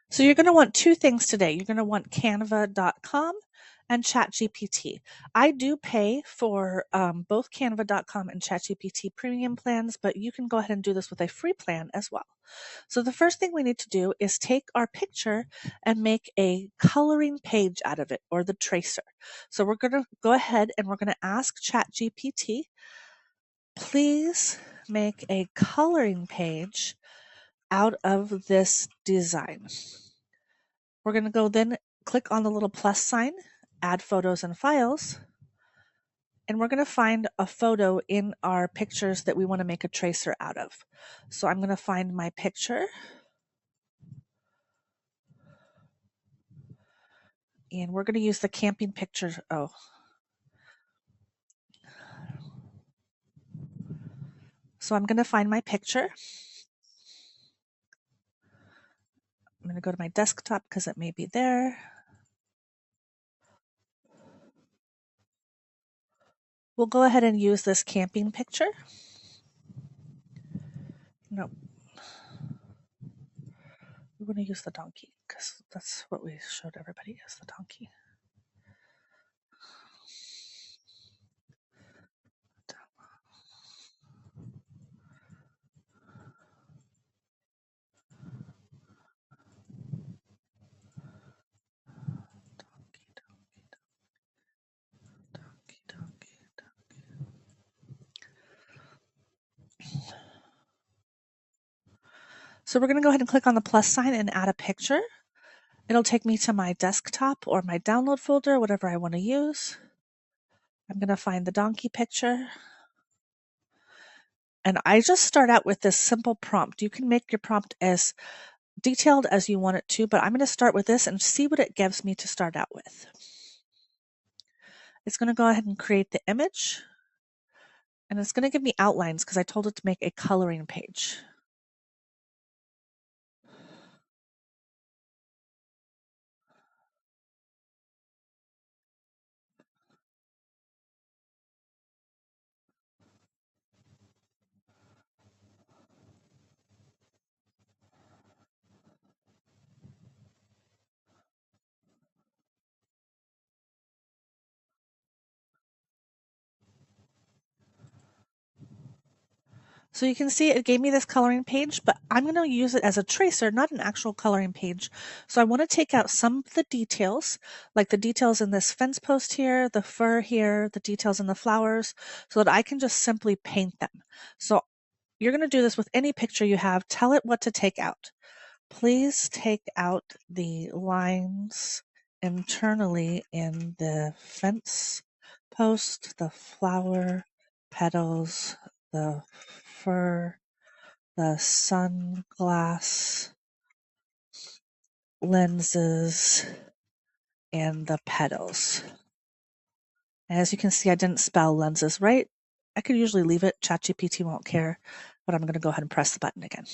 So you're going to want two things today. You're going to want canva.com and ChatGPT. I do pay for both canva.com and ChatGPT premium plans, but you can go ahead and do this with a free plan as well. So the first thing we need to do is take our picture and make a coloring page out of it, or the tracer. So we're going to go ahead and we're going to ask ChatGPT, please make a coloring page out of this design. We're going to go then click on the little plus sign, add photos and files, and we're going to find a photo in our pictures that we want to make a tracer out of. So I'm going to find my picture, and we're going to use the camping picture. So I'm going to find my picture. I'm going to go to my desktop because it may be there. We'll go ahead and use this camping picture. No, we're going to use the donkey because that's what we showed everybody is the donkey. So we're going to go ahead and click on the plus sign and add a picture. It'll take me to my desktop or my download folder, whatever I want to use. I'm going to find the donkey picture. And I just start out with this simple prompt. You can make your prompt as detailed as you want it to, but I'm going to start with this and see what it gives me to start out with. It's going to go ahead and create the image. And it's going to give me outlines because I told it to make a coloring page. So you can see it gave me this coloring page, but I'm going to use it as a tracer, not an actual coloring page. So I want to take out some of the details, like the details in this fence post here, the fur here, the details in the flowers, so that I can just simply paint them. So you're going to do this with any picture you have. Tell it what to take out. Please take out the lines internally in the fence post, the flower petals, the fur, the sunglass lenses, and the petals. As you can see, I didn't spell lenses right. I could usually leave it. ChatGPT won't care, but I'm going to go ahead and press the button again.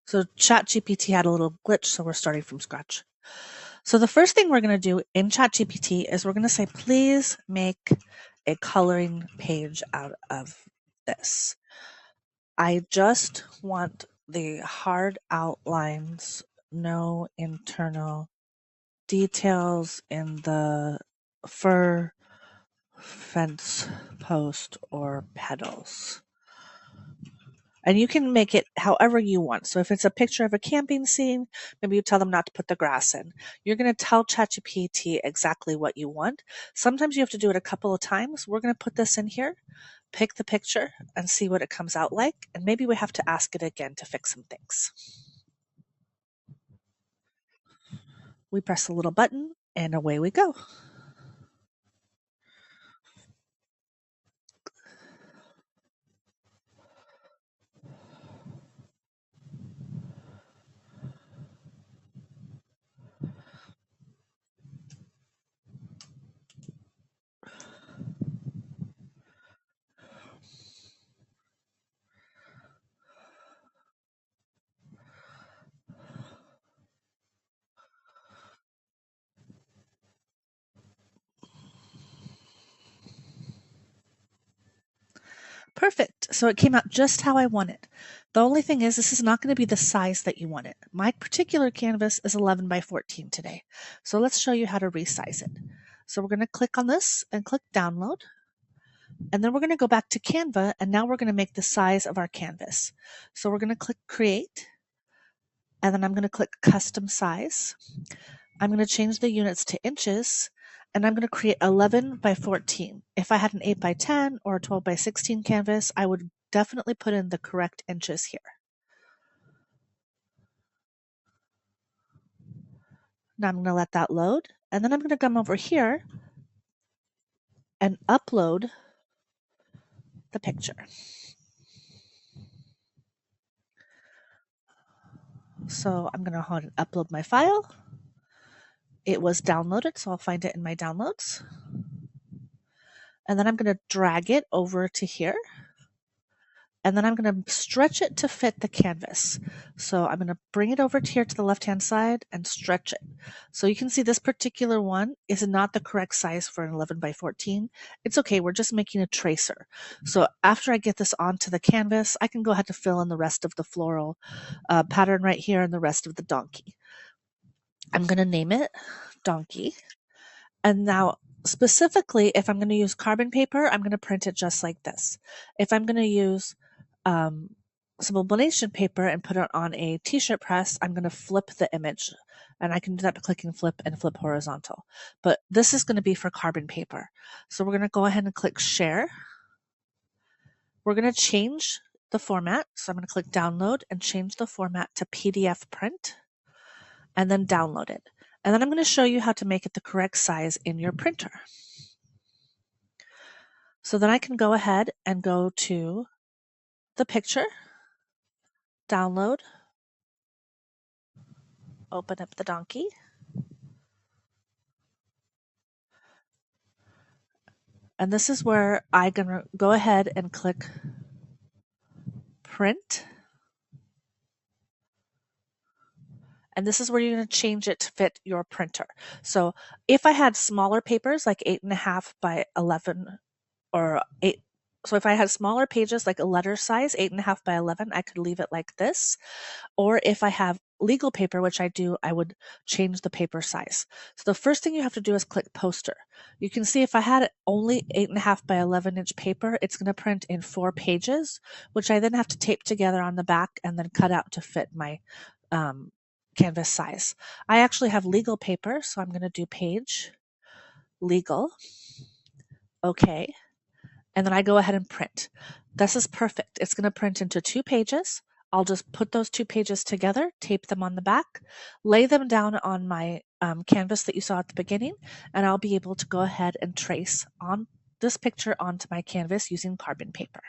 So ChatGPT had a little glitch, so we're starting from scratch. So the first thing we're going to do in ChatGPT is we're going to say, please make a coloring page out of this. I just want the hard outlines, no internal details in the fir, fence post, or petals. And you can make it however you want. So if it's a picture of a camping scene, maybe you tell them not to put the grass in. You're going to tell ChatGPT exactly what you want. Sometimes you have to do it a couple of times. We're going to put this in here, pick the picture, and see what it comes out like. And maybe we have to ask it again to fix some things. We press the little button, and away we go. Perfect. So it came out just how I want it. The only thing is this is not going to be the size that you want it. My particular canvas is 11 by 14 today. So let's show you how to resize it. So we're going to click on this and click download. And then we're going to go back to Canva, and now we're going to make the size of our canvas. So we're going to click create, and then I'm going to click custom size. I'm going to change the units to inches, and I'm going to create 11 by 14. If I had an 8 by 10 or a 12 by 16 canvas, I would definitely put in the correct inches here. Now I'm going to let that load, and then I'm going to come over here and upload the picture. So I'm going to go ahead and upload my file. It was downloaded, so I'll find it in my downloads. And then I'm going to drag it over to here. And then I'm going to stretch it to fit the canvas. So I'm going to bring it over to here to the left-hand side and stretch it. So you can see this particular one is not the correct size for an 11 by 14. It's okay, we're just making a tracer. So after I get this onto the canvas, I can go ahead to fill in the rest of the floral pattern right here and the rest of the donkey. I'm going to name it Donkey. And now, specifically, if I'm going to use carbon paper, I'm going to print it just like this. If I'm going to use sublimation paper and put it on a t-shirt press, I'm going to flip the image. And I can do that by clicking flip and flip horizontal. But this is going to be for carbon paper. So we're going to go ahead and click share. We're going to change the format. So I'm going to click download and change the format to PDF print, and then download it. And then I'm going to show you how to make it the correct size in your printer. So then I can go ahead and go to the picture, download, open up the donkey, and this is where I'm going to go ahead and click print. And this is where you're going to change it to fit your printer. So if I had smaller papers like 8.5 by 11 or 8, so if I had smaller pages like a letter size, 8.5 by 11, I could leave it like this. Or if I have legal paper, which I do, I would change the paper size. So the first thing you have to do is click poster. You can see if I had only 8.5 by 11 inch paper, it's going to print in 4 pages, which I then have to tape together on the back and then cut out to fit my canvas size. I actually have legal paper, so I'm going to do page, legal, okay, and then I go ahead and print. This is perfect. It's going to print into 2 pages. I'll just put those 2 pages together, tape them on the back, lay them down on my canvas that you saw at the beginning, and I'll be able to go ahead and trace on this picture onto my canvas using carbon paper.